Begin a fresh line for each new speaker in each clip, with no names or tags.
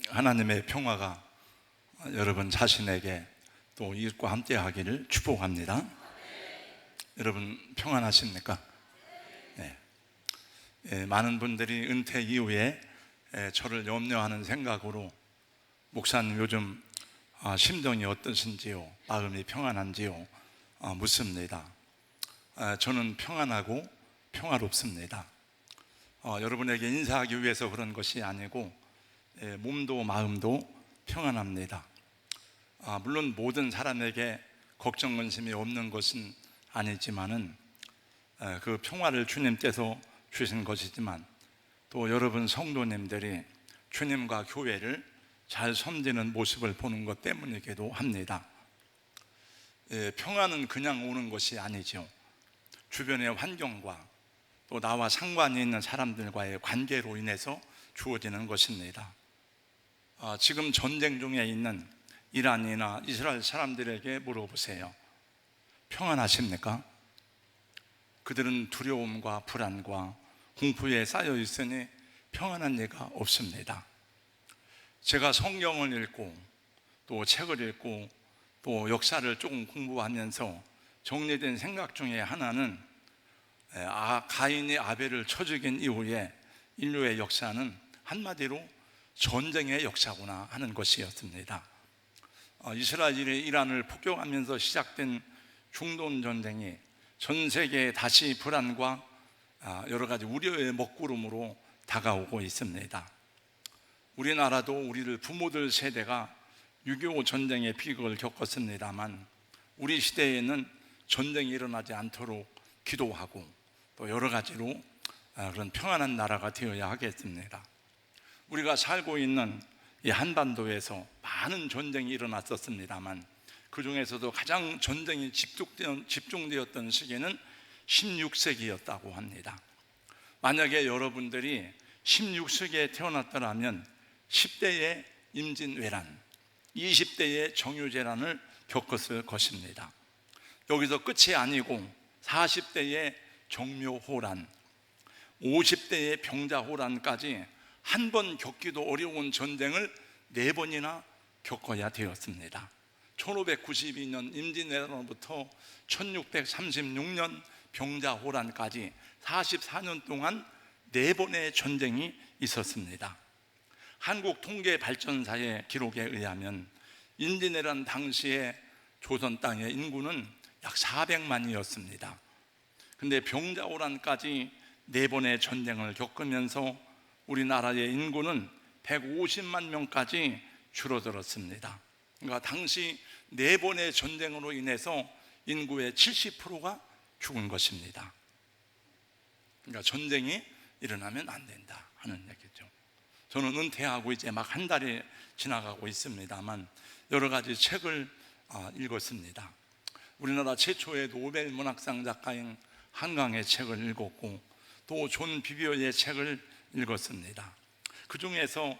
하나님의 평화가 여러분 자신에게 또 이웃과 함께 하기를 축복합니다. 여러분 평안하십니까? 네. 많은 분들이 은퇴 이후에 저를 염려하는 생각으로 목사님 요즘 심정이 어떠신지요? 마음이 평안한지요? 묻습니다. 저는 평안하고 평화롭습니다. 여러분에게 인사하기 위해서 그런 것이 아니고 몸도 마음도 평안합니다. 물론 모든 사람에게 걱정 근심이 없는 것은 아니지만은 그 평화를 주님께서 주신 것이지만 또 여러분 성도님들이 주님과 교회를 잘 섬기는 모습을 보는 것 때문이기도 합니다. 평화는 그냥 오는 것이 아니죠. 주변의 환경과 또 나와 상관이 있는 사람들과의 관계로 인해서 주어지는 것입니다. 지금 전쟁 중에 있는 이란이나 이스라엘 사람들에게 물어보세요. 평안하십니까? 그들은 두려움과 불안과 공포에 쌓여 있으니 평안한 예가 없습니다. 제가 성경을 읽고 또 책을 읽고 또 역사를 조금 공부하면서 정리된 생각 중에 하나는 가인이 아벨을 쳐 죽인 이후에 인류의 역사는 한마디로 전쟁의 역사구나 하는 것이었습니다. 이스라엘이 이란을 폭격하면서 시작된 중동 전쟁이 전 세계에 다시 불안과 여러 가지 우려의 먹구름으로 다가오고 있습니다. 우리나라도 우리를 부모들 세대가 6.25 전쟁의 비극을 겪었습니다만 우리 시대에는 전쟁이 일어나지 않도록 기도하고 또 여러 가지로 그런 평안한 나라가 되어야 하겠습니다. 우리가 살고 있는 이 한반도에서 많은 전쟁이 일어났었습니다만 그 중에서도 가장 전쟁이 집중되었던 시기는 16세기였다고 합니다. 만약에 여러분들이 16세기에 태어났더라면 10대의 임진왜란, 20대의 정유재란을 겪었을 것입니다. 여기서 끝이 아니고 40대의 정묘호란, 50대의 병자호란까지 한 번 겪기도 어려운 전쟁을 4번이나 겪어야 되었습니다. 1592년 임진왜란으로부터 1636년 병자호란까지 44년 동안 4번의 전쟁이 있었습니다. 한국통계발전사의 기록에 의하면 임진왜란 당시에 조선 땅의 인구는 약 400만이었습니다. 근데 병자호란까지 4번의 전쟁을 겪으면서 우리나라의 인구는 150만 명까지 줄어들었습니다. 그러니까 당시 4번의 전쟁으로 인해서 인구의 70%가 죽은 것입니다. 그러니까 전쟁이 일어나면 안 된다 하는 얘기죠. 저는 은퇴하고 이제 막 한 달이 지나가고 있습니다만 여러 가지 책을 읽었습니다. 우리나라 최초의 노벨 문학상 작가인 한강의 책을 읽었고 또 존 비비어의 책을 읽었습니다. 그 중에서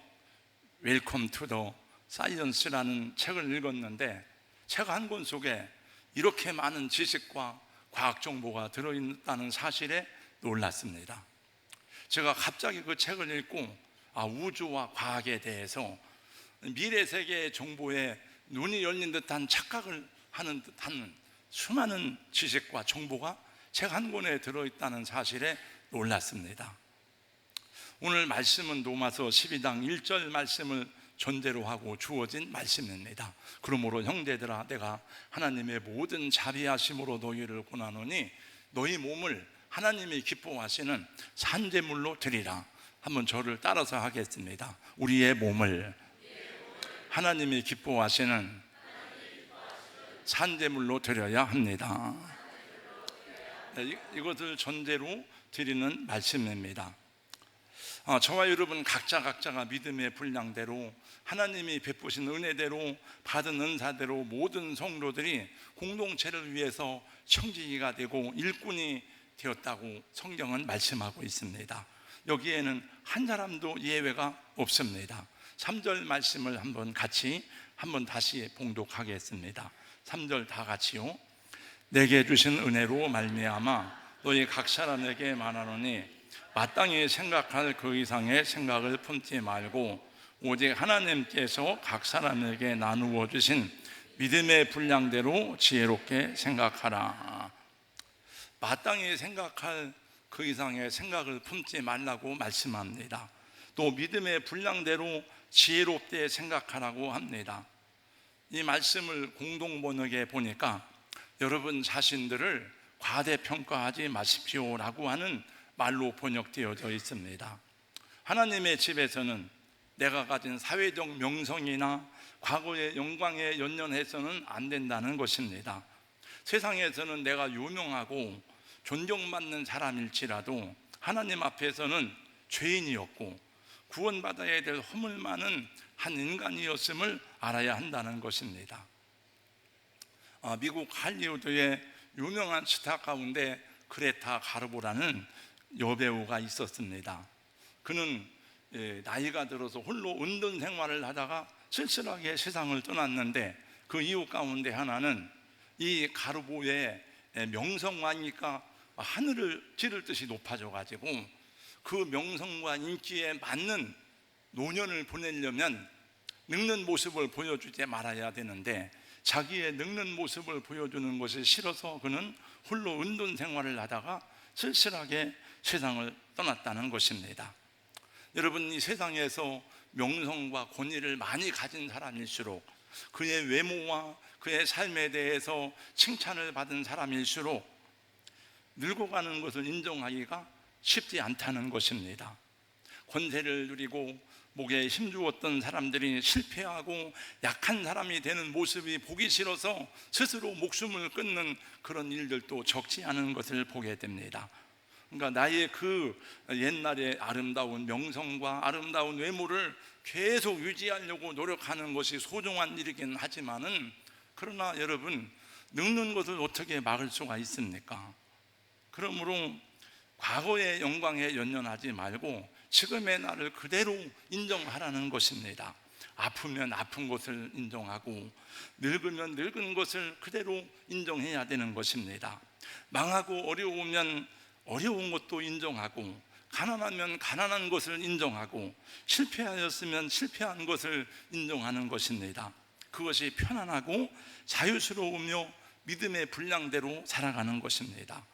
웰컴 투 더 사이언스라는 책을 읽었는데 책 한 권 속에 이렇게 많은 지식과 과학 정보가 들어있다는 사실에 놀랐습니다. 제가 갑자기 그 책을 읽고 우주와 과학에 대해서 미래 세계의 정보에 눈이 열린 듯한 착각을 하는 듯한 수많은 지식과 정보가 책 한 권에 들어있다는 사실에 놀랐습니다. 오늘 말씀은 로마서 12장 1절 말씀을 전제로 하고 주어진 말씀입니다. 그러므로 형제들아 내가 하나님의 모든 자비하심으로 너희를 권하노니 너희 몸을 하나님이 기뻐하시는 산제물로 드리라. 한번 저를 따라서 하겠습니다. 우리의 몸을 하나님이 기뻐하시는 산제물로 드려야 합니다. 이것을 전제로 드리는 말씀입니다. 저와 여러분 각자가 믿음의 분량대로 하나님이 베푸신 은혜대로 받은 은사대로 모든 성도들이 공동체를 위해서 청지기가 되고 일꾼이 되었다고 성경은 말씀하고 있습니다. 여기에는 한 사람도 예외가 없습니다. 3절 말씀을 한번 다시 봉독하겠습니다. 3절 다 같이요. 내게 주신 은혜로 말미암아 너희 각 사람에게 말하노니 마땅히 생각할 그 이상의 생각을 품지 말고 오직 하나님께서 각 사람에게 나누어 주신 믿음의 분량대로 지혜롭게 생각하라. 마땅히 생각할 그 이상의 생각을 품지 말라고 말씀합니다. 또 믿음의 분량대로 지혜롭게 생각하라고 합니다. 이 말씀을 공동번역에 보니까 여러분 자신들을 과대평가하지 마십시오라고 하는 말로 번역되어져 있습니다. 하나님의 집에서는 내가 가진 사회적 명성이나 과거의 영광에 연연해서는 안 된다는 것입니다. 세상에서는 내가 유명하고 존경받는 사람일지라도 하나님 앞에서는 죄인이었고 구원받아야 될 허물 많은 한 인간이었음을 알아야 한다는 것입니다. 미국 할리우드의 유명한 스타 가운데 그레타 가르보라는 여배우가 있었습니다. 그는 나이가 들어서 홀로 은둔 생활을 하다가 쓸쓸하게 세상을 떠났는데 그 이유 가운데 하나는 이 가르보의 명성과니까 하늘을 찌를 듯이 높아져 가지고 그 명성과 인기에 맞는 노년을 보내려면 늙는 모습을 보여주지 말아야 되는데 자기의 늙는 모습을 보여주는 것이 싫어서 그는 홀로 은둔 생활을 하다가 쓸쓸하게 세상을 떠났다는 것입니다. 여러분, 이 세상에서 명성과 권위를 많이 가진 사람일수록 그의 외모와 그의 삶에 대해서 칭찬을 받은 사람일수록 늙어가는 것을 인정하기가 쉽지 않다는 것입니다. 권세를 누리고 목에 힘주었던 사람들이 실패하고 약한 사람이 되는 모습이 보기 싫어서 스스로 목숨을 끊는 그런 일들도 적지 않은 것을 보게 됩니다. 그러니까 나의 그 옛날의 아름다운 명성과 아름다운 외모를 계속 유지하려고 노력하는 것이 소중한 일이긴 하지만은, 그러나 여러분, 늙는 것을 어떻게 막을 수가 있습니까? 그러므로 과거의 영광에 연연하지 말고 지금의 나를 그대로 인정하라는 것입니다. 아프면 아픈 것을 인정하고 늙으면 늙은 것을 그대로 인정해야 되는 것입니다. 망하고 어려우면 어려운 것도 인정하고 가난하면 가난한 것을 인정하고 실패하였으면 실패한 것을 인정하는 것입니다. 그것이 편안하고 자유스러우며 믿음의 분량대로 살아가는 것입니다.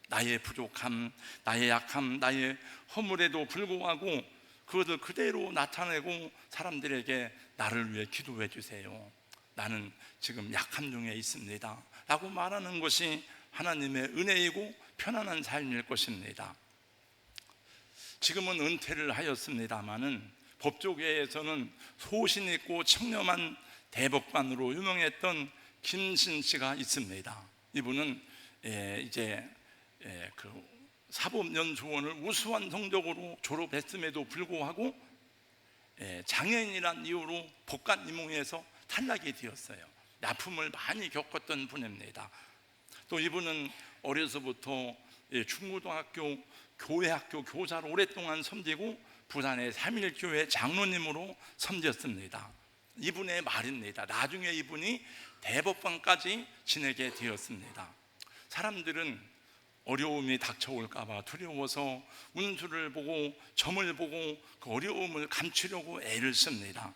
나의 부족함, 나의 약함, 나의 허물에도 불구하고 그것을 그대로 나타내고 사람들에게 나를 위해 기도해 주세요, 나는 지금 약함 중에 있습니다 라고 말하는 것이 하나님의 은혜이고 편안한 삶일 것입니다. 지금은 은퇴를 하였습니다마는 법조계에서는 소신 있고 청렴한 대법관으로 유명했던 김신 씨가 있습니다. 이분은 이제 그 사법연수원을 우수한 성적으로 졸업했음에도 불구하고 장애인이란 이유로 법관 임용에서 탈락이 되었어요. 아픔을 많이 겪었던 분입니다. 또 이분은 어려서부터 중고등학교 교회학교 교사로 오랫동안 섬기고 부산의 삼일교회 장로님으로 섬겼습니다. 이분의 말입니다. 나중에 이분이 대법관까지 지내게 되었습니다. 사람들은 어려움이 닥쳐올까 봐 두려워서 운수를 보고 점을 보고 그 어려움을 감추려고 애를 씁니다.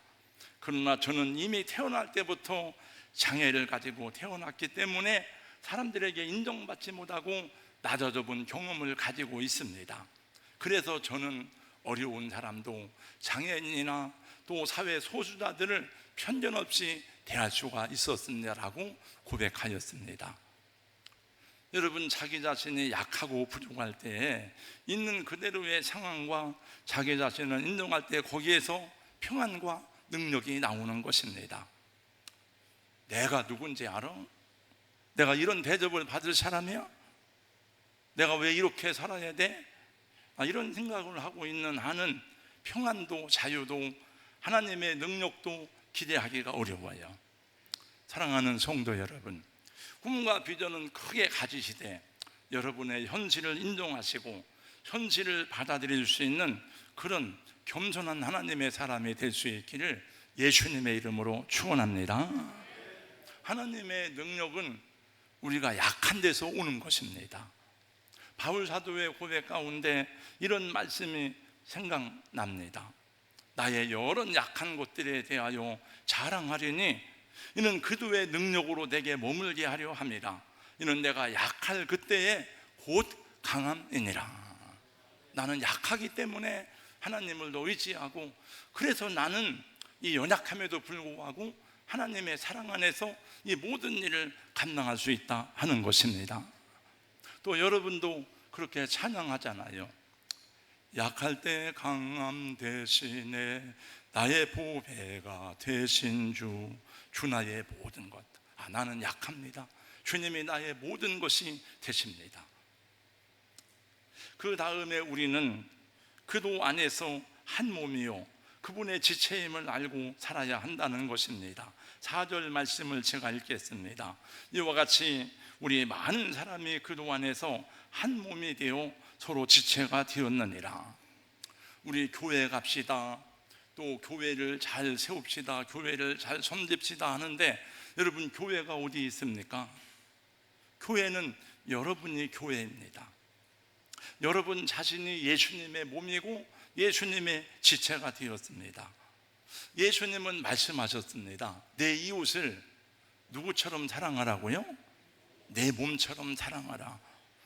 그러나 저는 이미 태어날 때부터 장애를 가지고 태어났기 때문에 사람들에게 인정받지 못하고 낮아져 본 경험을 가지고 있습니다. 그래서 저는 어려운 사람도 장애인이나 또 사회 소수자들을 편견 없이 대할 수가 있었습니다라고 고백하였습니다. 여러분, 자기 자신이 약하고 부족할 때에 있는 그대로의 상황과 자기 자신을 인정할 때 거기에서 평안과 능력이 나오는 것입니다. 내가 누군지 알아? 내가 이런 대접을 받을 사람이야? 내가 왜 이렇게 살아야 돼? 이런 생각을 하고 있는 한은 평안도 자유도 하나님의 능력도 기대하기가 어려워요. 사랑하는 성도 여러분, 꿈과 비전은 크게 가지시되 여러분의 현실을 인정하시고 현실을 받아들일 수 있는 그런 겸손한 하나님의 사람이 될 수 있기를 예수님의 이름으로 축원합니다. 하나님의 능력은 우리가 약한 데서 오는 것입니다. 바울 사도의 고백 가운데 이런 말씀이 생각납니다. 나의 여러 약한 것들에 대하여 자랑하리니 이는 그도의 능력으로 내게 머물게 하려 함이라. 이는 내가 약할 그때에 곧 강함이니라. 나는 약하기 때문에 하나님을 더 의지하고, 그래서 나는 이 연약함에도 불구하고 하나님의 사랑 안에서 이 모든 일을 감당할 수 있다 하는 것입니다. 또 여러분도 그렇게 찬양하잖아요. 약할 때 강함 대신에 나의 보배가 되신 주 나의 모든 것. 나는 약합니다. 주님이 나의 모든 것이 되십니다. 그 다음에 우리는 그도 안에서 한 몸이요 그분의 지체임을 알고 살아야 한다는 것입니다. 4절 말씀을 제가 읽겠습니다. 이와 같이 우리 많은 사람이 그도 안에서 한 몸이 되어 서로 지체가 되었느니라. 우리 교회 갑시다, 또 교회를 잘 세웁시다, 교회를 잘 섬깁시다 하는데, 여러분 교회가 어디 있습니까? 교회는 여러분이 교회입니다. 여러분 자신이 예수님의 몸이고 예수님의 지체가 되었습니다. 예수님은 말씀하셨습니다. 내 이웃을 누구처럼 사랑하라고요? 내 몸처럼 사랑하라.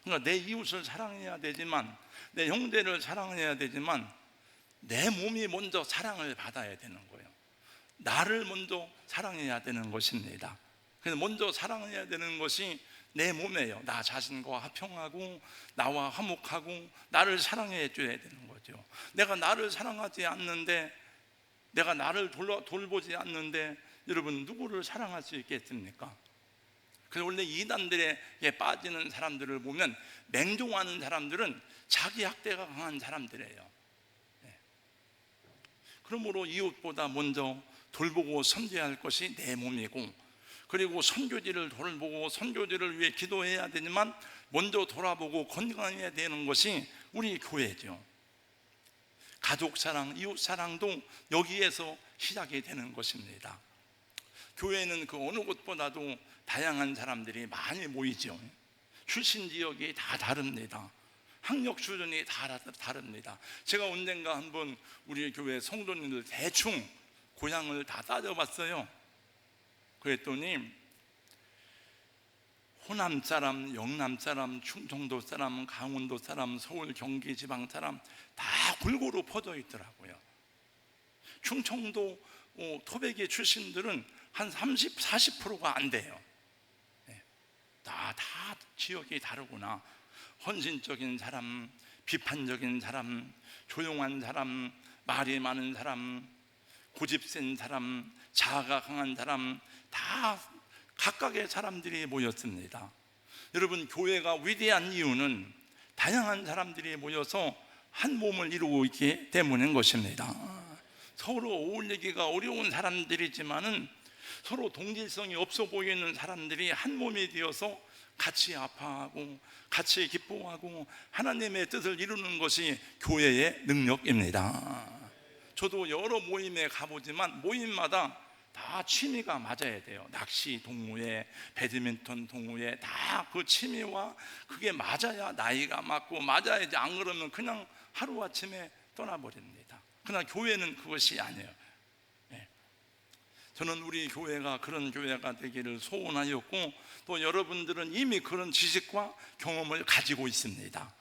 그러니까 내 이웃을 사랑해야 되지만, 내 형제를 사랑해야 되지만, 내 몸이 먼저 사랑을 받아야 되는 거예요. 나를 먼저 사랑해야 되는 것입니다. 그래서 먼저 사랑해야 되는 것이 내 몸이에요. 나 자신과 화평하고 나와 화목하고 나를 사랑해 줘야 되는 거죠. 내가 나를 사랑하지 않는데, 내가 나를 돌보지 않는데 여러분 누구를 사랑할 수 있겠습니까? 그래서 원래 이단들에 빠지는 사람들을 보면, 맹종하는 사람들은 자기 학대가 강한 사람들이에요. 그러므로 이웃보다 먼저 돌보고 섬겨야 할 것이 내 몸이고, 그리고 선교지를 돌보고 선교지를 위해 기도해야 되지만 먼저 돌아보고 건강해야 되는 것이 우리 교회죠. 가족 사랑, 이웃 사랑도 여기에서 시작이 되는 것입니다. 교회는 그 어느 곳보다도 다양한 사람들이 많이 모이죠. 출신 지역이 다 다릅니다. 학력 수준이 다 다릅니다. 제가 언젠가 한번 우리 교회 성도님들 대충 고향을 다 따져봤어요. 그랬더니 호남 사람, 영남 사람, 충청도 사람, 강원도 사람, 서울, 경기 지방 사람 다 골고루 퍼져 있더라고요. 충청도 토백이 출신들은 한 30, 40%가 안 돼요. 다 지역이 다르구나. 헌신적인 사람, 비판적인 사람, 조용한 사람, 말이 많은 사람, 고집센 사람, 자아가 강한 사람, 다 각각의 사람들이 모였습니다. 여러분 교회가 위대한 이유는 다양한 사람들이 모여서 한 몸을 이루고 있기 때문인 것입니다. 서로 어울리기가 어려운 사람들이지만은 서로 동질성이 없어 보이는 사람들이 한 몸이 되어서 같이 아파하고 같이 기뻐하고 하나님의 뜻을 이루는 것이 교회의 능력입니다. 저도 여러 모임에 가보지만 모임마다 다 취미가 맞아야 돼요. 낚시 동호회, 배드민턴 동호회, 다 그 취미와 그게 맞아야 나이가 맞고 맞아야지, 안 그러면 그냥 하루아침에 떠나버립니다. 그러나 교회는 그것이 아니에요. 저는 우리 교회가 그런 교회가 되기를 소원하였고, 또 여러분들은 이미 그런 지식과 경험을 가지고 있습니다.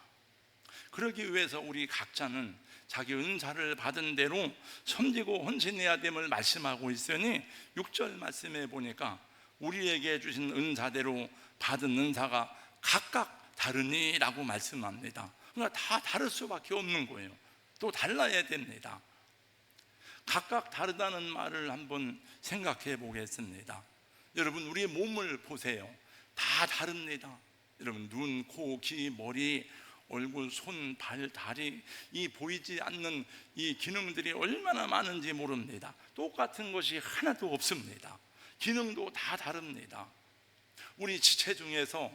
그러기 위해서 우리 각자는 자기 은사를 받은 대로 섬기고 헌신해야 됨을 말씀하고 있으니, 6절 말씀에 보니까 우리에게 주신 은사대로 받은 은사가 각각 다르니라고 말씀합니다. 그러니까 다 다를 수밖에 없는 거예요. 또 달라야 됩니다. 각각 다르다는 말을 한번 생각해 보겠습니다. 여러분 우리의 몸을 보세요. 다 다릅니다. 여러분 눈, 코, 귀, 머리, 얼굴, 손, 발, 다리, 이 보이지 않는 이 기능들이 얼마나 많은지 모릅니다. 똑같은 것이 하나도 없습니다. 기능도 다 다릅니다. 우리 지체 중에서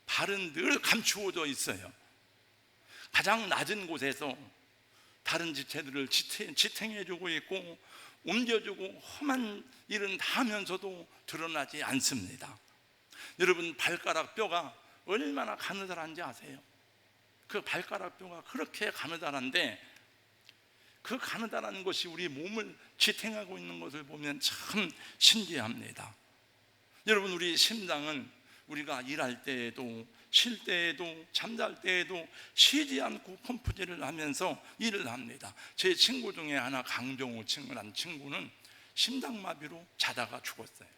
발은 늘 감추어져 있어요. 가장 낮은 곳에서 다른 지체들을 지탱해주고 있고 옮겨주고 험한 일은 다 하면서도 드러나지 않습니다. 여러분 발가락 뼈가 얼마나 가느다란지 아세요? 그 발가락 뼈가 그렇게 가느다란데 그 가느다라는 것이 우리 몸을 지탱하고 있는 것을 보면 참 신기합니다. 여러분, 우리 심장은 우리가 일할 때에도 쉴 때에도 잠잘 때에도 쉬지 않고 펌프질을 하면서 일을 합니다. 제 친구 중에 하나, 강병우 친구라는 친구는 심장마비로 자다가 죽었어요.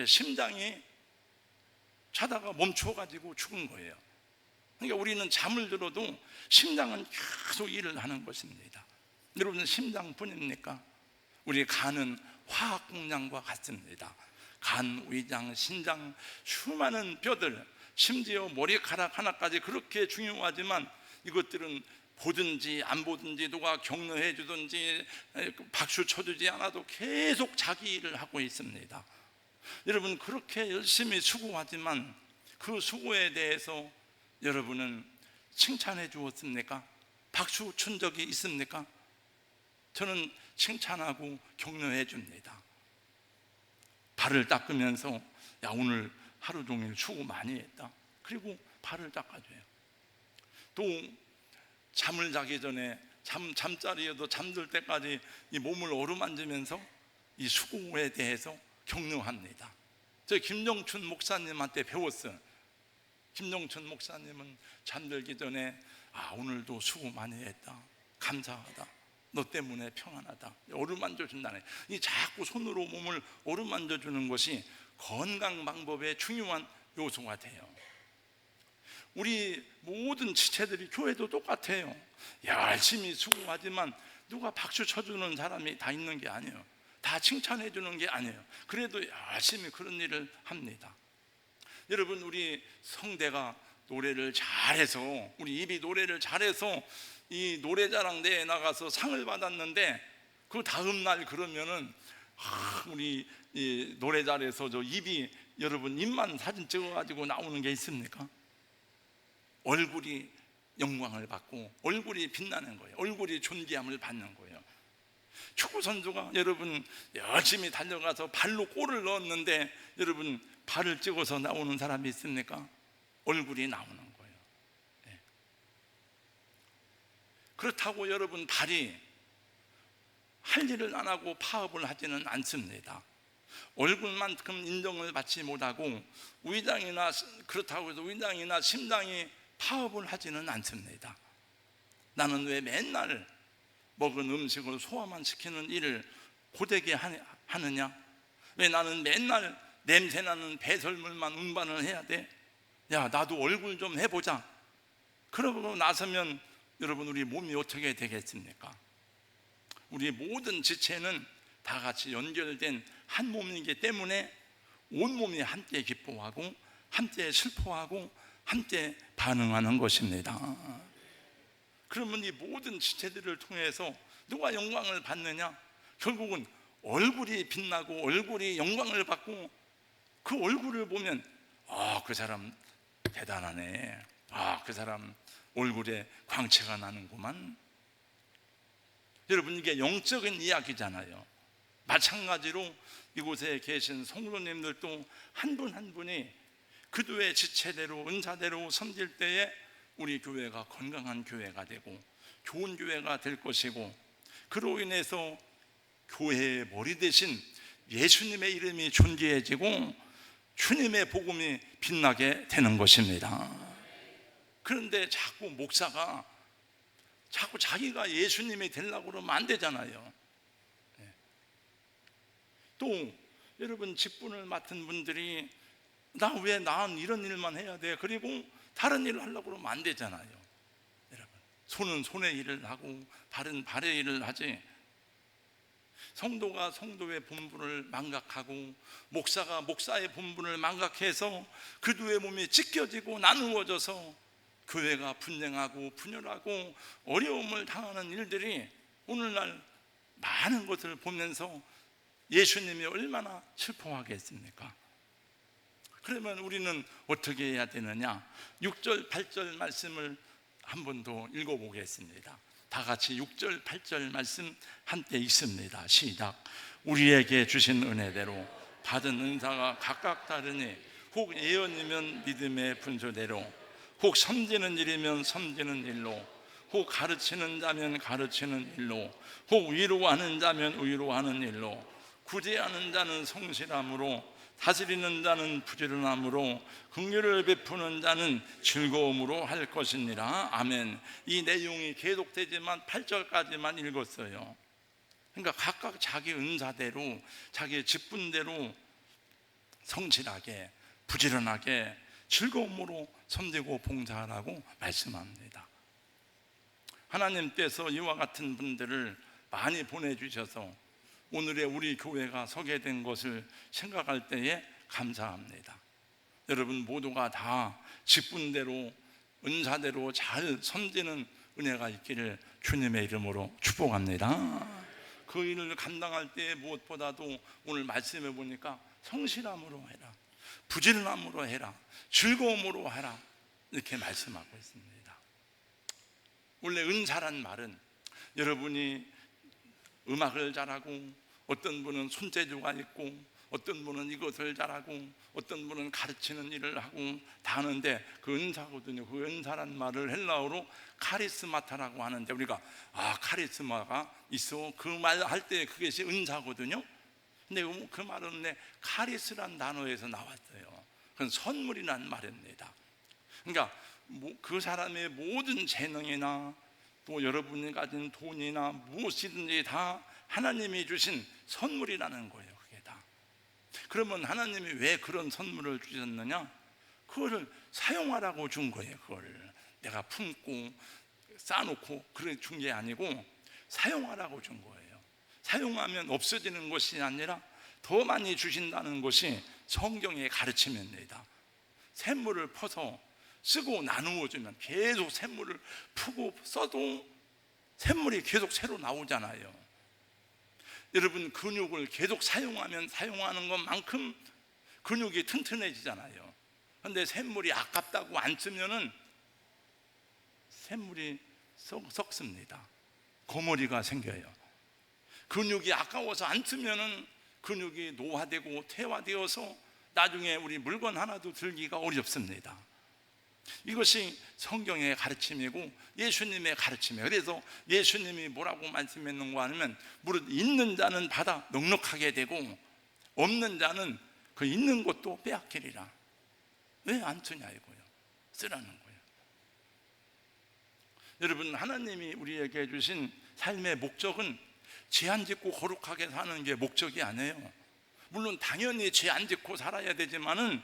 심장이 자다가 멈춰가지고 죽은 거예요. 그러니까 우리는 잠을 들어도 심장은 계속 일을 하는 것입니다. 여러분, 심장뿐입니까? 우리 간은 화학 공장과 같습니다. 간, 위장, 신장, 수많은 뼈들, 심지어 머리카락 하나까지 그렇게 중요하지만 이것들은 보든지 안 보든지 누가 격려해 주든지 박수 쳐주지 않아도 계속 자기 일을 하고 있습니다. 여러분, 그렇게 열심히 수고하지만 그 수고에 대해서 여러분은 칭찬해 주었습니까? 박수 친 적이 있습니까? 저는 칭찬하고 격려해 줍니다. 발을 닦으면서 야, 오늘 하루 종일 수고 많이 했다. 그리고 발을 닦아줘요. 또 잠을 자기 전에 잠자리에도 잠들 때까지 이 몸을 어루만지면서 이 수고에 대해서 격려합니다. 저 김정춘 목사님한테 배웠어요. 김정춘 목사님은 잠들기 전에 오늘도 수고 많이 했다. 감사하다. 너 때문에 평안하다. 어루만져 준다네. 이 자꾸 손으로 몸을 어루만져 주는 것이 건강 방법의 중요한 요소가 돼요. 우리 모든 지체들이 교회도 똑같아요. 열심히 수고하지만 누가 박수 쳐주는 사람이 다 있는 게 아니에요. 다 칭찬해 주는 게 아니에요. 그래도 열심히 그런 일을 합니다. 여러분, 우리 성대가 노래를 잘해서, 우리 입이 노래를 잘해서 이 노래자랑 대회에 나가서 상을 받았는데 그 다음 날 그러면은 우리 이 노래 잘해서 저 입이, 여러분 입만 사진 찍어가지고 나오는 게 있습니까? 얼굴이 영광을 받고 얼굴이 빛나는 거예요. 얼굴이 존귀함을 받는 거예요. 축구 선수가 여러분 열심히 달려가서 발로 골을 넣었는데 여러분 발을 찍어서 나오는 사람이 있습니까? 얼굴이 나오는 거예요. 네. 그렇다고 여러분 발이 할 일을 안 하고 파업을 하지는 않습니다. 얼굴만큼 인정을 받지 못하고 위장이나, 그렇다고 해서 위장이나 심장이 파업을 하지는 않습니다. 나는 왜 맨날 먹은 음식을 소화만 시키는 일을 고되게 하느냐? 왜 나는 맨날 냄새나는 배설물만 운반을 해야 돼? 야, 나도 얼굴 좀 해보자. 그러고 나서면 여러분 우리 몸이 어떻게 되겠습니까? 우리 모든 지체는 다 같이 연결된 한 몸이기 때문에 온몸이 함께 기뻐하고 함께 슬퍼하고 함께 반응하는 것입니다. 그러면 이 모든 지체들을 통해서 누가 영광을 받느냐? 결국은 얼굴이 빛나고 얼굴이 영광을 받고 그 얼굴을 보면 그 사람 대단하네. 그 사람 얼굴에 광채가 나는구만. 여러분, 이게 영적인 이야기잖아요. 마찬가지로 이곳에 계신 성도님들도 한 분 한 분이 그도의 지체대로 은사대로 섬길 때에 우리 교회가 건강한 교회가 되고 좋은 교회가 될 것이고, 그로 인해서 교회의 머리 대신 예수님의 이름이 존귀해지고 주님의 복음이 빛나게 되는 것입니다. 그런데 자꾸 목사가 자꾸 자기가 예수님이 되려고 그러면 안 되잖아요. 또 여러분, 직분을 맡은 분들이 난 이런 일만 해야 돼, 그리고 다른 일을 하려고 그러면 안 되잖아요. 여러분, 손은 손의 일을 하고 발은 발의 일을 하지. 성도가 성도의 본분을 망각하고 목사가 목사의 본분을 망각해서 그도의 몸이 찢겨지고 나누어져서 교회가 분쟁하고 분열하고 어려움을 당하는 일들이 오늘날 많은 것을 보면서 예수님이 얼마나 슬퍼하겠습니까? 그러면 우리는 어떻게 해야 되느냐? 6절 8절 말씀을 한 번 더 읽어보겠습니다. 다 같이 6절 8절 말씀 함께 읽습니다. 시작. 우리에게 주신 은혜대로 받은 은사가 각각 다르니 혹 예언이면 믿음의 분수대로, 혹 섬기는 일이면 섬기는 일로, 혹 가르치는 자면 가르치는 일로, 혹 위로하는 자면 위로하는 일로, 구제하는 자는 성실함으로, 다스리는 자는 부지런함으로, 긍휼을 베푸는 자는 즐거움으로 할 것이니라. 아멘. 이 내용이 계속되지만 8절까지만 읽었어요. 그러니까 각각 자기 은사대로, 자기 직분대로 성실하게, 부지런하게, 즐거움으로 섬기고 봉사하라고 말씀합니다. 하나님께서 이와 같은 분들을 많이 보내주셔서 오늘의 우리 교회가 서게 된 것을 생각할 때에 감사합니다. 여러분 모두가 다 직분대로, 은사대로 잘 섬기는 은혜가 있기를 주님의 이름으로 축복합니다. 그 일을 감당할 때 무엇보다도 오늘 말씀해 보니까 성실함으로 해라, 부지런함으로 해라, 즐거움으로 하라, 이렇게 말씀하고 있습니다. 원래 은사란 말은 여러분이 음악을 잘하고, 어떤 분은 손재주가 있고, 어떤 분은 이것을 잘하고, 어떤 분은 가르치는 일을 하고 다 하는데 그 은사거든요. 그 은사란 말을 헬라어로 카리스마타라고 하는데, 우리가 카리스마가 있어, 그 말 할 때 그것이 은사거든요. 근데 그 말은 카리스란 단어에서 나왔어요. 그건 선물이란 말입니다. 그러니까 그 사람의 모든 재능이나 또 여러분이 가진 돈이나 무엇이든지 다 하나님이 주신 선물이라는 거예요. 그게 다. 그러면 하나님이 왜 그런 선물을 주셨느냐? 그거를 사용하라고 준 거예요. 그걸 내가 품고 쌓아놓고 그래 준 게 아니고 사용하라고 준 거예요. 사용하면 없어지는 것이 아니라 더 많이 주신다는 것이 성경의 가르침입니다. 샘물을 퍼서 쓰고 나누어 주면 계속 샘물을 푸고 써도 샘물이 계속 새로 나오잖아요. 여러분 근육을 계속 사용하면 사용하는 것만큼 근육이 튼튼해지잖아요. 그런데 샘물이 아깝다고 안 쓰면은 샘물이 썩습니다. 거머리가 생겨요. 근육이 아까워서 안 쓰면은 근육이 노화되고 퇴화되어서 나중에 우리 물건 하나도 들기가 어렵습니다. 이것이 성경의 가르침이고 예수님의 가르침이에요. 그래서 예수님이 뭐라고 말씀했는가 하면, 무릇 있는 자는 받아 넉넉하게 되고 없는 자는 그 있는 것도 빼앗기리라. 왜 안 쓰냐 이거예요. 쓰라는 거예요. 여러분 하나님이 우리에게 주신 삶의 목적은 죄 안 짓고 거룩하게 사는 게 목적이 아니에요. 물론 당연히 죄 안 짓고 살아야 되지만은,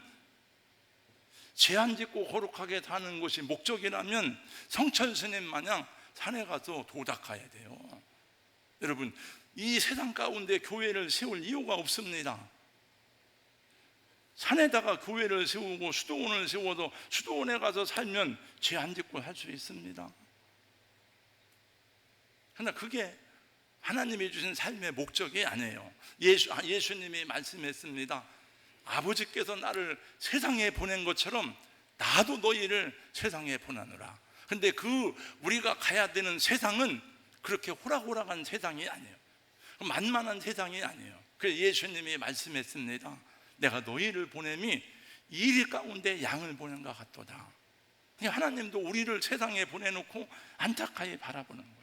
죄 안 짓고 거룩하게 사는 것이 목적이라면 성천 스님 마냥 산에 가서 도닦아야 돼요. 여러분 이 세상 가운데 교회를 세울 이유가 없습니다. 산에다가 교회를 세우고 수도원을 세워도 수도원에 가서 살면 죄 안 짓고 살 수 있습니다. 그러나 그게 하나님이 주신 삶의 목적이 아니에요. 예수님이 말씀했습니다. 아버지께서 나를 세상에 보낸 것처럼 나도 너희를 세상에 보내노라. 그런데 우리가 가야 되는 세상은 그렇게 호락호락한 세상이 아니에요. 만만한 세상이 아니에요. 그래서 예수님이 말씀했습니다. 내가 너희를 보냄이 이리 가운데 양을 보낸 것 같도다. 하나님도 우리를 세상에 보내놓고 안타까이 바라보는 거예요.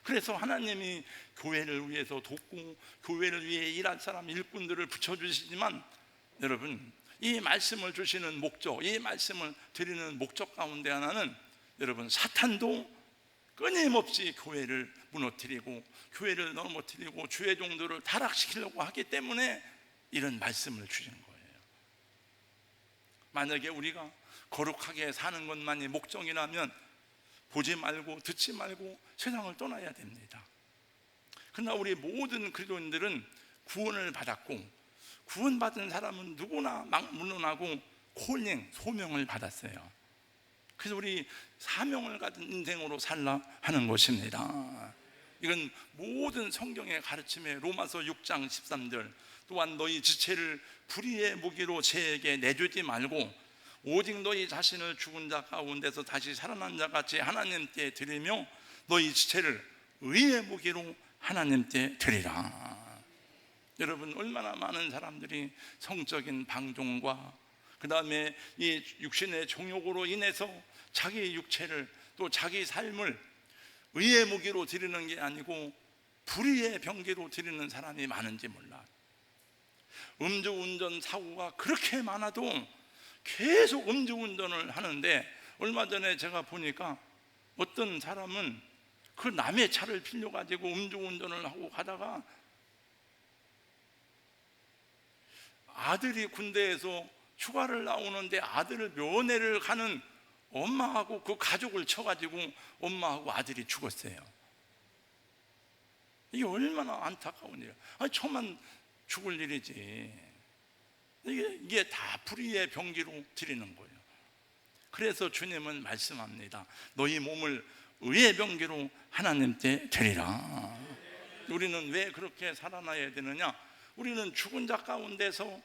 그래서 하나님이 교회를 위해서 돕고 교회를 위해 일할 사람, 일꾼들을 붙여주시지만, 여러분 이 말씀을 주시는 목적, 이 말씀을 드리는 목적 가운데 하나는, 여러분 사탄도 끊임없이 교회를 무너뜨리고 교회를 넘어뜨리고 주의 종들을 타락시키려고 하기 때문에 이런 말씀을 주신 거예요. 만약에 우리가 거룩하게 사는 것만이 목적이라면 보지 말고 듣지 말고 세상을 떠나야 됩니다. 그러나 우리 모든 그리스도인들은 구원을 받았고, 구원받은 사람은 누구나 막문론하고 콜링, 소명을 받았어요. 그래서 우리 사명을 가진 인생으로 살라 하는 것입니다. 이건 모든 성경의 가르침에 로마서 6장 13절, 또한 너희 지체를 불의의 무기로 죄에게 내주지 말고 오직 너희 자신을 죽은 자 가운데서 다시 살아난 자 같이 하나님께 드리며 너희 지체를 의의 무기로 하나님께 드리라. 여러분 얼마나 많은 사람들이 성적인 방종과 그 다음에 이 육신의 정욕으로 인해서 자기의 육체를 또 자기 삶을 의의 무기로 드리는 게 아니고 불의의 병기로 드리는 사람이 많은지 몰라. 음주운전 사고가 그렇게 많아도 계속 음주운전을 하는데, 얼마 전에 제가 보니까 어떤 사람은 그 남의 차를 빌려가지고 음주운전을 하고 가다가 아들이 군대에서 휴가를 나오는데 아들을 면회를 가는 엄마하고 그 가족을 쳐가지고 엄마하고 아들이 죽었어요. 이게 얼마나 안타까운 일이야. 저만 죽을 일이지. 이게 다 불의의 병기로 드리는 거예요. 그래서 주님은 말씀합니다. 너희 몸을 의의 병기로 하나님께 드리라. 우리는 왜 그렇게 살아나야 되느냐? 우리는 죽은 자 가운데서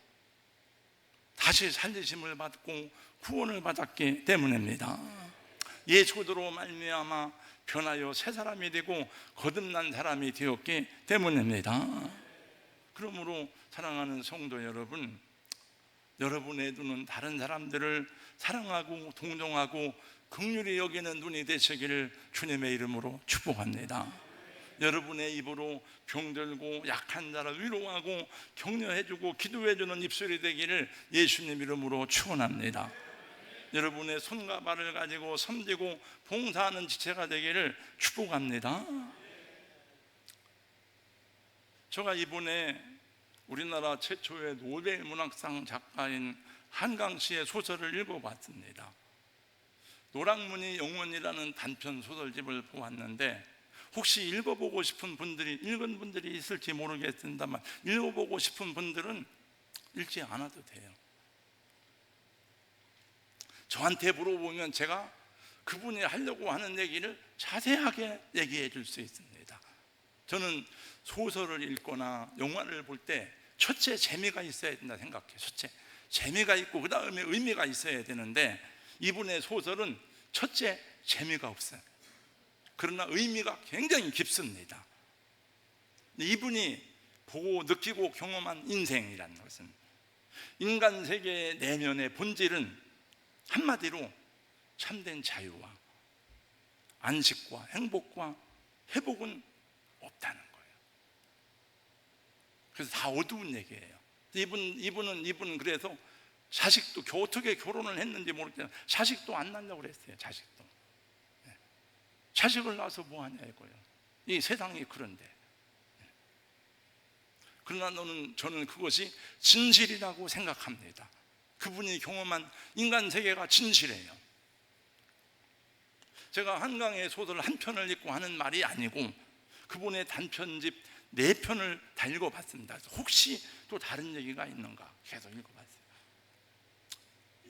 다시 살리심을 받고 구원을 받았기 때문입니다. 예수로 말미암아 변하여 새 사람이 되고 거듭난 사람이 되었기 때문입니다. 그러므로 사랑하는 성도 여러분, 여러분의 눈은 다른 사람들을 사랑하고 동정하고 긍휼히 여기는 눈이 되시기를 주님의 이름으로 축복합니다. 여러분의 입으로 병들고 약한 자를 위로하고 격려해주고 기도해주는 입술이 되기를 예수님 이름으로 축원합니다. 여러분의 손과 발을 가지고 섬기고 봉사하는 지체가 되기를 축복합니다. 제가 이번에 우리나라 최초의 노벨 문학상 작가인 한강 씨의 소설을 읽어봤습니다. 노랑무늬 영원이라는 단편 소설집을 보았는데, 혹시 읽어보고 싶은 분들이, 읽은 분들이 있을지 모르겠습니다만 읽어보고 싶은 분들은 읽지 않아도 돼요. 저한테 물어보면 제가 그분이 하려고 하는 얘기를 자세하게 얘기해 줄 수 있습니다. 저는 소설을 읽거나 영화를 볼 때 첫째 재미가 있어야 된다 생각해요. 첫째 재미가 있고 그 다음에 의미가 있어야 되는데, 이분의 소설은 첫째 재미가 없어요. 그러나 의미가 굉장히 깊습니다. 이분이 보고 느끼고 경험한 인생이라는 것은, 인간 세계의 내면의 본질은 한마디로 참된 자유와 안식과 행복과 회복은 없다는 거예요. 그래서 다 어두운 얘기예요. 이분은 그래서 자식도 어떻게 결혼을 했는지 모르겠지만 자식도 안 낳으려고 그랬어요. 자식을 낳아서 뭐 하냐 이거예요. 이 세상이 그런데. 그러나 저는 그것이 진실이라고 생각합니다. 그분이 경험한 인간 세계가 진실해요. 제가 한강의 소설 한 편을 읽고 하는 말이 아니고 그분의 단편집 4편을 다 읽어봤습니다. 혹시 또 다른 얘기가 있는가 계속 읽어봤어요.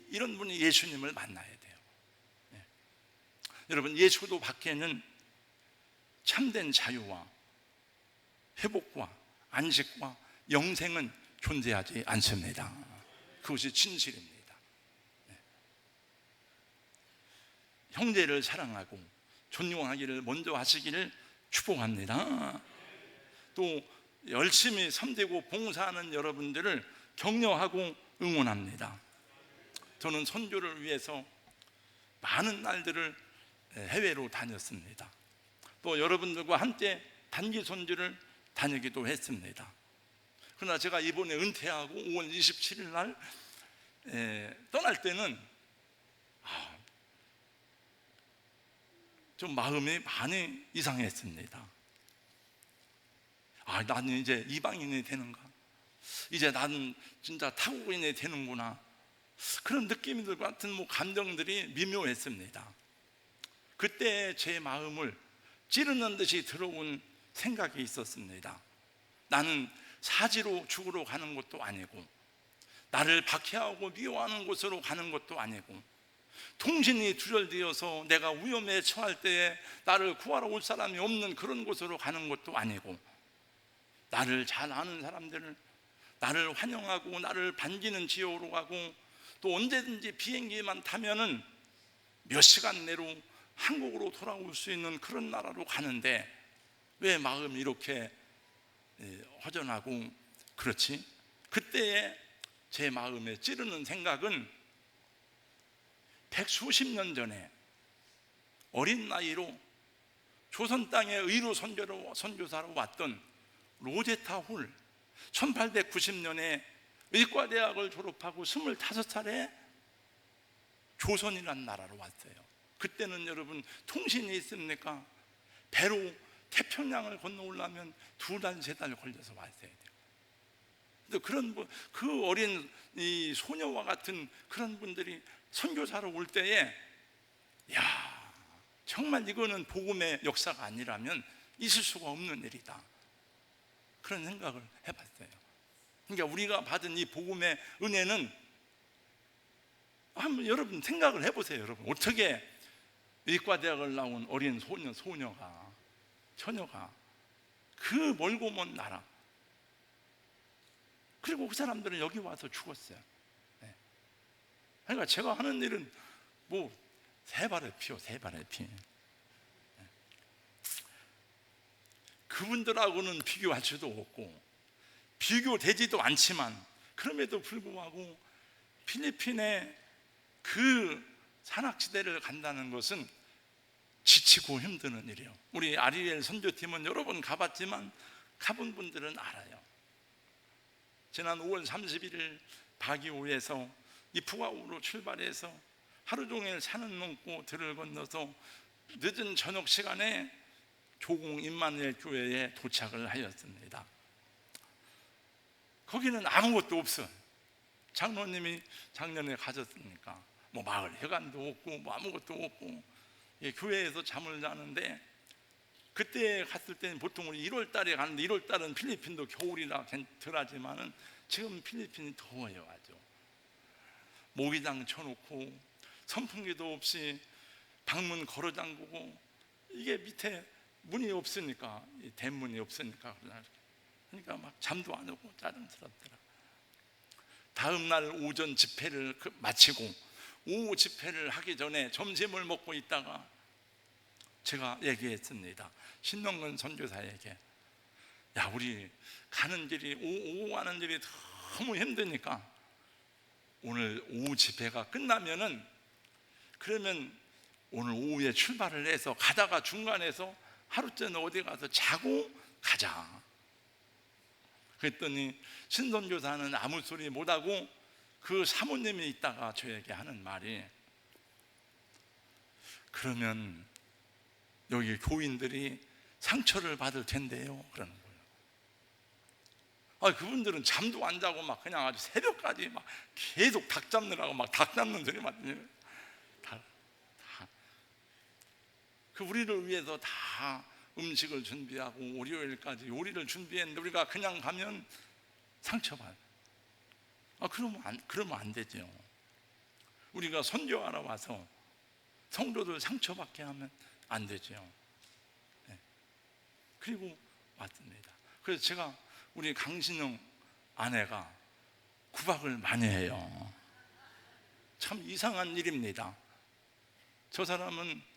이런 분이 예수님을 만나야 돼요. 여러분, 예수도 밖에는 참된 자유와 회복과 안식과 영생은 존재하지 않습니다. 그것이 진실입니다. 형제를 사랑하고 존경하기를 먼저 하시기를 축복합니다. 또 열심히 섬기고 봉사하는 여러분들을 격려하고 응원합니다. 저는 선교를 위해서 많은 날들을 해외로 다녔습니다. 또 여러분들과 함께 단기 선교를 다니기도 했습니다. 그러나 제가 이번에 은퇴하고 5월 27일 날 떠날 때는 좀 마음이 많이 이상했습니다. 나는 이제 이방인이 되는가? 이제 나는 진짜 타국인이 되는구나. 그런 느낌들 같은 감정들이 미묘했습니다. 그때 제 마음을 찌르는 듯이 들어온 생각이 있었습니다. 나는 사지로 죽으러 가는 것도 아니고, 나를 박해하고 미워하는 곳으로 가는 것도 아니고, 통신이 두절되어서 내가 위험에 처할 때에 나를 구하러 올 사람이 없는 그런 곳으로 가는 것도 아니고, 나를 잘 아는 사람들을, 나를 환영하고 나를 반기는 지역으로 가고, 또 언제든지 비행기만 타면은 몇 시간 내로 한국으로 돌아올 수 있는 그런 나라로 가는데 왜 마음이 이렇게 허전하고 그렇지? 그때의 제 마음에 찌르는 생각은 100수십 년 전에 어린 나이로 조선 땅에 의로 선교사로 왔던 로제타 홀, 1890년에 의과대학을 졸업하고 25살에 조선이라는 나라로 왔어요. 그때는 여러분 통신이 있습니까? 배로 태평양을 건너오려면 2달, 3달 걸려서 왔어야 돼요. 그런 그 어린 이 소녀와 같은 그런 분들이 선교사로 올 때에, 야, 정말 이거는 복음의 역사가 아니라면 있을 수가 없는 일이다, 그런 생각을 해봤어요. 그러니까 우리가 받은 이 복음의 은혜는, 한번 여러분 생각을 해보세요. 여러분, 어떻게 의과대학을 나온 어린 처녀가 그 멀고 먼 나라, 그리고 그 사람들은 여기 와서 죽었어요. 그러니까 제가 하는 일은 뭐 새발의 피요, 새발의 피. 그분들하고는 비교할 수도 없고 비교되지도 않지만, 그럼에도 불구하고 필리핀의 그 산악지대를 간다는 것은 지치고 힘드는 일이에요. 우리 아리엘 선교팀은 여러 번 가봤지만 가본 분들은 알아요. 지난 5월 31일 바기오에서 이푸아우로 출발해서 하루 종일 산을 넘고 들을 건너서 늦은 저녁 시간에 조공 임마누엘 교회에 도착을 하였습니다. 거기는 아무것도 없어. 장로님이 작년에 가졌으니까 뭐 마을 회관도 없고 뭐 아무것도 없고, 교회에서 잠을 자는데, 그때 갔을 때는 보통 우리 1월 달에 가는데, 1월 달은 필리핀도 겨울이라 덜하지만은 지금 필리핀이 더워요. 아주 모기장 쳐놓고 선풍기도 없이 방문 걸어 잠그고, 이게 밑에 문이 없으니까, 대문이 없으니까, 그러니까 막 잠도 안 오고 짜증스럽더라. 다음 날 오전 집회를 마치고 오후 집회를 하기 전에 점심을 먹고 있다가 제가 얘기했습니다. 신동근 선교사에게, 야, 우리 가는 길이 오고 가는 길이 너무 힘드니까 오늘 오후 집회가 끝나면은, 그러면 오늘 오후에 출발을 해서 가다가 중간에서 하루쯤 어디 가서 자고 가자. 그랬더니 신선교사는 아무 소리 못하고 그 사모님이 있다가 저에게 하는 말이, 그러면 여기 교인들이 상처를 받을 텐데요, 그러는 거예요. 그분들은 잠도 안 자고 막 그냥 아주 새벽까지 막 계속 닭 잡느라고 막 닭 잡는 소리만 들려요. 그 우리를 위해서 다 음식을 준비하고 월요일까지 요리를 준비했는데 우리가 그냥 가면 상처받아요. 그러면 안 되죠. 우리가 선교하러 와서 성도들 상처받게 하면 안 되죠. 그리고 왔습니다. 그래서 제가 우리 강신영 아내가 구박을 많이 해요. 참 이상한 일입니다. 저 사람은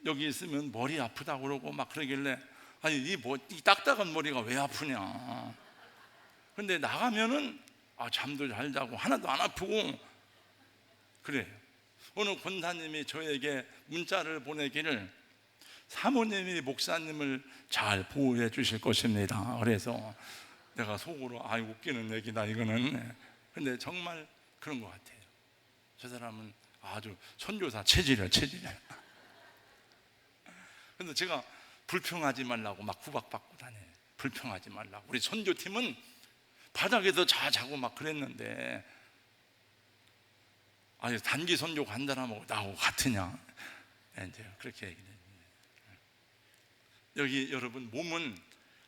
여기 있으면 머리 아프다고 그러고 막 그러길래, 아니 이 딱딱한 머리가 왜 아프냐. 근데 나가면은 잠도 잘 자고 하나도 안 아프고 그래요. 어느 권사님이 저에게 문자를 보내기를, 사모님이 목사님을 잘 보호해 주실 것입니다. 그래서 내가 속으로 웃기는 얘기다 이거는. 근데 정말 그런 것 같아요. 저 사람은 아주 선교사 체질이에요. 그래서 제가 불평하지 말라고 막 구박받고 다녀요. 불평하지 말라고. 우리 선교팀은 바닥에서 자고 막 그랬는데, 단기 선교 간다라면 나하고 같으냐, 이제 그렇게 얘기해요. 여기 여러분, 몸은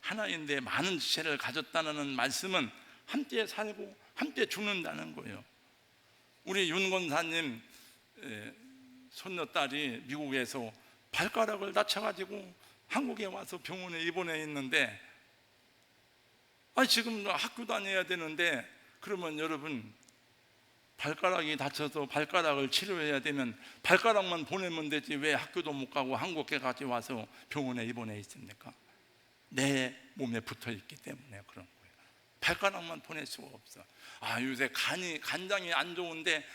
하나인데 많은 지체를 가졌다는 말씀은 함께 살고 함께 죽는다는 거예요. 우리 윤 권사님 손녀딸이 미국에서 발가락을 다쳐가지고 한국에 와서 병원에 입원해 있는데, 지금 학교 다녀야 되는데, 그러면 여러분 발가락이 다쳐서 발가락을 치료해야 되면 발가락만 보내면 되지 왜 학교도 못 가고 한국에까지 와서 병원에 입원해 있습니까? 내 몸에 붙어 있기 때문에 그런 거예요. 발가락만 보낼 수가 없어. 요새 간장이 안 좋은데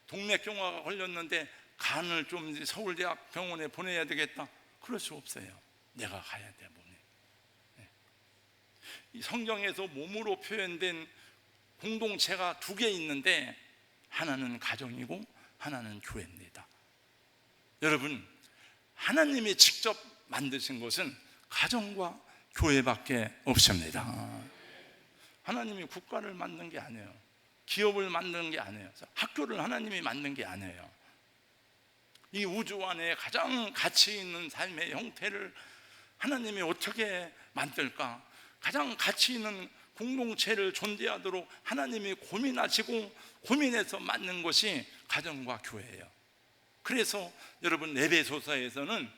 동맥경화가 걸렸는데 간을 좀 서울대학 병원에 보내야 되겠다, 그럴 수 없어요. 내가 가야 돼. 몸에. 이 성경에서 몸으로 표현된 공동체가 두 개 있는데, 하나는 가정이고 하나는 교회입니다. 여러분, 하나님이 직접 만드신 것은 가정과 교회밖에 없습니다. 하나님이 국가를 만든 게 아니에요. 기업을 만든 게 아니에요. 학교를 하나님이 만든 게 아니에요. 이 우주 안에 가장 가치 있는 삶의 형태를 하나님이 어떻게 만들까? 가장 가치 있는 공동체를 존재하도록 하나님이 고민하시고 고민해서 만든 것이 가정과 교회예요. 그래서 여러분, 에베소서에서는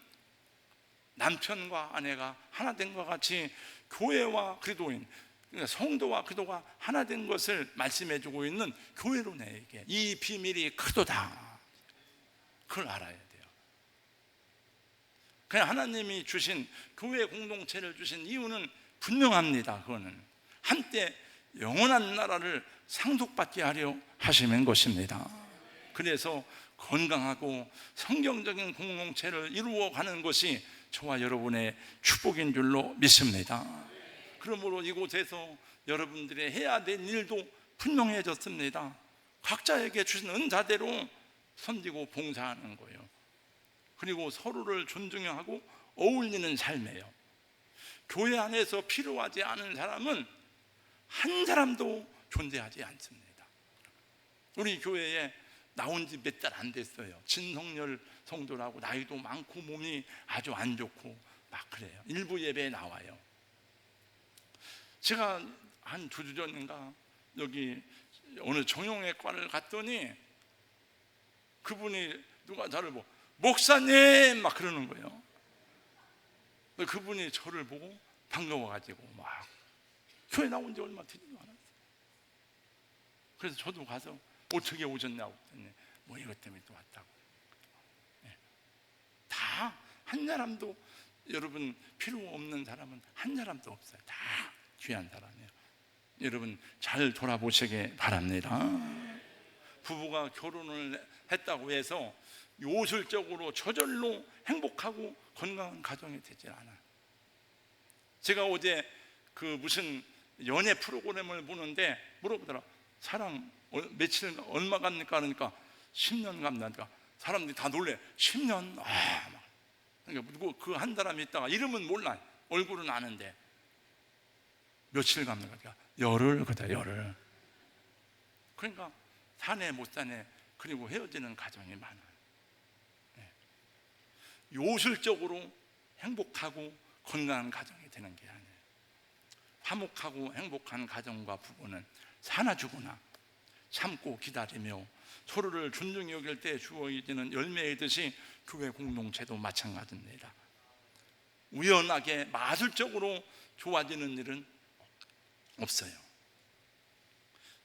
남편과 아내가 하나 된 것 같이 교회와 그리스도인, 그러니까 성도와 그리스도가 하나 된 것을 말씀해 주고 있는 교회로 내게 이 비밀이 크도다. 그걸 알아야 돼요. 그냥 하나님이 주신 교회 공동체를 주신 이유는 분명합니다. 그거는 한때 영원한 나라를 상속받게 하려 하시는 것입니다. 그래서 건강하고 성경적인 공동체를 이루어가는 것이 저와 여러분의 축복인 줄로 믿습니다. 그러므로 이곳에서 여러분들이 해야 될 일도 분명해졌습니다. 각자에게 주신 은사대로 섬기고 봉사하는 거예요. 그리고 서로를 존중하고 어울리는 삶이에요. 교회 안에서 필요하지 않은 사람은 한 사람도 존재하지 않습니다. 우리 교회에 나온 지 몇 달 안 됐어요. 진성열 성도라고 나이도 많고 몸이 아주 안 좋고 막 그래요. 일부 예배에 나와요. 제가 한 2주 전인가 여기 어느 정형외과를 갔더니 그분이 누가 저를 보고 목사님 막 그러는 거예요. 그분이 저를 보고 반가워가지고 막 교회 나온 지 얼마 되지도 않았어요. 그래서 저도 가서 어떻게 오셨냐고 했더니 뭐 이것 때문에 또 왔다고. 다 한 사람도, 여러분 필요 없는 사람은 한 사람도 없어요. 다 귀한 사람이에요. 여러분 잘 돌아보시기 바랍니다. 부부가 결혼을 했다고 해서 요술적으로 저절로 행복하고 건강한 가정이 되질 않아요. 제가 어제 그 무슨 연애 프로그램을 보는데 물어보더라. 사랑 며칠 얼마 갑니까? 그러니까 10년 갑니까? 사람들이 다 놀래. 10년? 그러니까 그 한 사람이 있다가 이름은 몰라, 얼굴은 아는데 며칠 갑니까? 그러니까 열흘 그다, 열흘. 그러니까 사내 못 사내, 그리고 헤어지는 가정이 많아요. 요술적으로 행복하고 건강한 가정이 되는 게 아니에요. 화목하고 행복한 가정과 부부는 사나 죽으나 참고 기다리며 서로를 존중히 여길 때 주어지는 열매이듯이 교회 공동체도 마찬가지입니다. 우연하게 마술적으로 좋아지는 일은 없어요.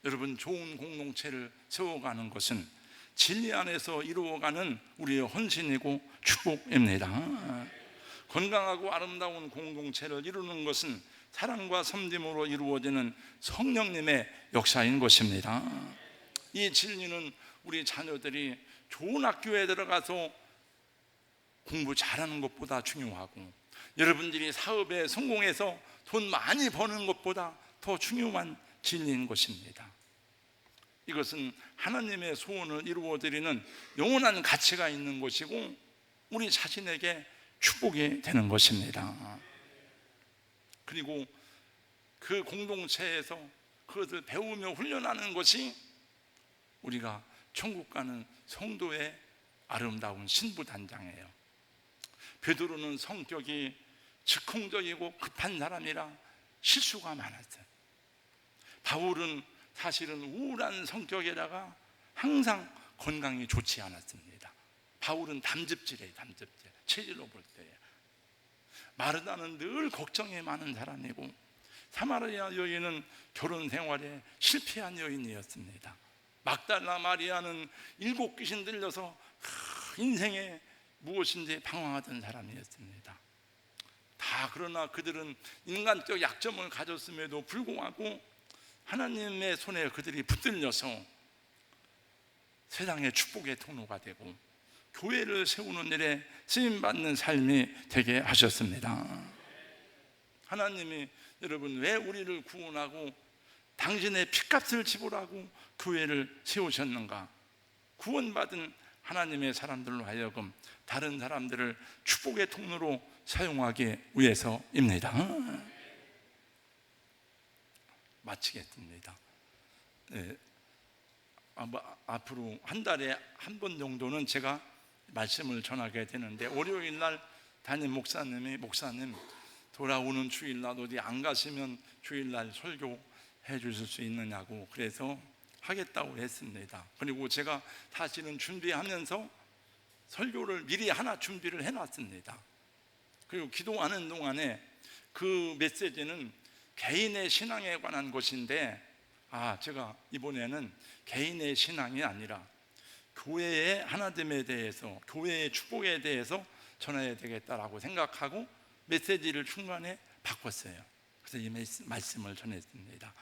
여러분, 좋은 공동체를 세워가는 것은 진리 안에서 이루어가는 우리의 헌신이고 축복입니다. 건강하고 아름다운 공동체를 이루는 것은 사랑과 섬김으로 이루어지는 성령님의 역사인 것입니다. 이 진리는 우리 자녀들이 좋은 학교에 들어가서 공부 잘하는 것보다 중요하고, 여러분들이 사업에 성공해서 돈 많이 버는 것보다 더 중요한 진리인 것입니다. 이것은 하나님의 소원을 이루어드리는 영원한 가치가 있는 것이고 우리 자신에게 축복이 되는 것입니다. 그리고 그 공동체에서 그것을 배우며 훈련하는 것이 우리가 천국 가는 성도의 아름다운 신부단장이에요. 베드로는 성격이 즉흥적이고 급한 사람이라 실수가 많았어요. 바울은 사실은 우울한 성격에다가 항상 건강이 좋지 않았습니다. 바울은 담즙질이에요. 담즙질. 체질로 볼 때. 마르다는 늘 걱정이 많은 사람이고, 사마리아 여인은 결혼 생활에 실패한 여인이었습니다. 막달라 마리아는 7 귀신 들려서 인생에 무엇인지 방황하던 사람이었습니다. 다 그러나 그들은 인간적 약점을 가졌음에도 불구하고 하나님의 손에 그들이 붙들려서 세상의 축복의 통로가 되고 교회를 세우는 일에 쓰임받는 삶이 되게 하셨습니다. 하나님이 여러분 왜 우리를 구원하고 당신의 핏값을 지불하고 교회를 세우셨는가? 구원받은 하나님의 사람들로 하여금 다른 사람들을 축복의 통로로 사용하기 위해서입니다. 마치겠습니다. 네. 앞으로 한 달에 한 번 정도는 제가 말씀을 전하게 되는데, 월요일 날 담임 목사님이 목사님 돌아오는 주일날 어디 안 가시면 주일날 설교해 주실 수 있느냐고, 그래서 하겠다고 했습니다. 그리고 제가 사실은 준비하면서 설교를 미리 하나 준비를 해놨습니다. 그리고 기도하는 동안에 그 메시지는 개인의 신앙에 관한 것인데, 제가 이번에는 개인의 신앙이 아니라 교회의 하나됨에 대해서, 교회의 축복에 대해서 전해야 되겠다라고 생각하고 메시지를 중간에 바꿨어요. 그래서 이 말씀을 전했습니다.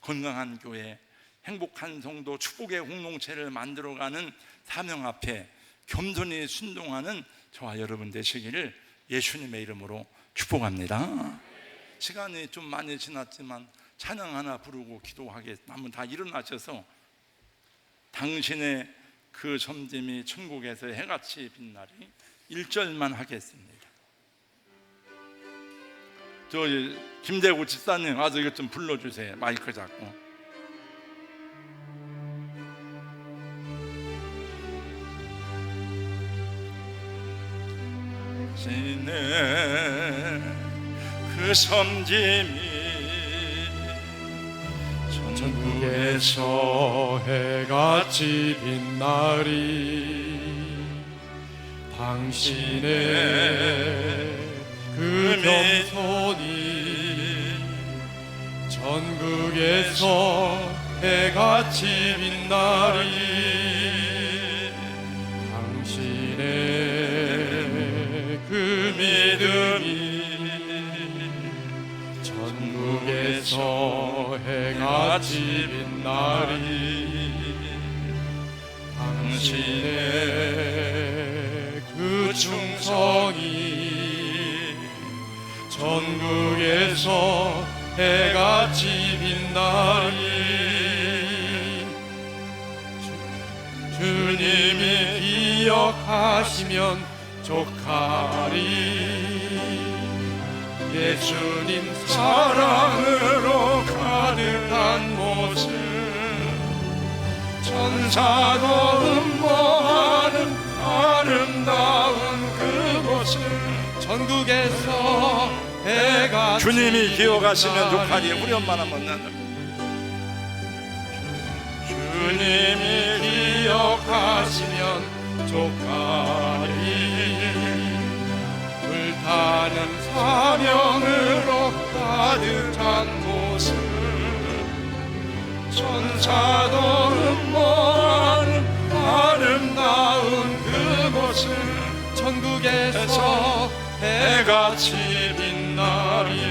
건강한 교회, 행복한 성도, 축복의 공동체를 만들어가는 사명 앞에 겸손히 순종하는 저와 여러분 되시기를 예수님의 이름으로 축복합니다. 시간이 좀 많이 지났지만 찬양 하나 부르고 기도하겠습니다. 한번 다 일어나셔서 당신의 그 섬짐이 천국에서 해같이 빛나리 1절만 하겠습니다. 저 김대구 집사님 와서 이것 좀 불러주세요. 마이크 잡고. 당신의 그 섬짐이
천국에서 해같이 빛나리. 당신의 그 겸손이 전국에서 해같이 빛나리. 당신의 그 믿음이 전국에서 해같이 빛나리. 당신의 그 충성이 전국에서 해같이 빛나리. 주님이 기억하시면 족하리. 예수님 사랑으로 가득한 모습, 천사도 음모하는 아름다운 그곳을 전국에서 해가
주님이 기억하시면 족하리. 우리 엄마나 만나는
주님이 기억하시면 족하리. 불타는 사명으로 가득한 모습, 천사도 음모하는 아름다운 그곳을 천국에서 해같이 빛나리.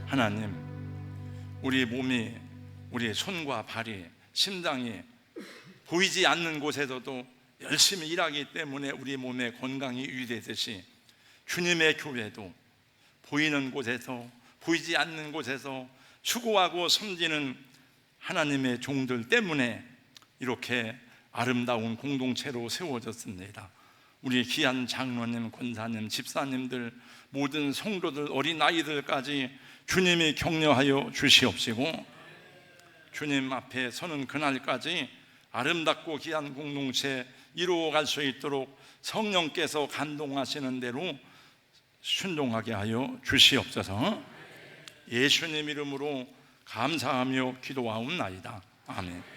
하나님, 우리 몸이, 우리 손과 발이, 심장이 보이지 않는 곳에서도 열심히 일하기 때문에 우리 몸의 건강이 유지되듯이 주님의 교회도 보이는 곳에서 보이지 않는 곳에서 수고하고 섬기는 하나님의 종들 때문에 이렇게 아름다운 공동체로 세워졌습니다. 우리 귀한 장로님, 권사님, 집사님들, 모든 성도들, 어린아이들까지 주님이 격려하여 주시옵시고, 주님 앞에 서는 그날까지 아름답고 귀한 공동체 이루어갈 수 있도록 성령께서 감동하시는 대로 순종하게 하여 주시옵소서. 예수님 이름으로 감사하며 기도하옵나이다. 아멘.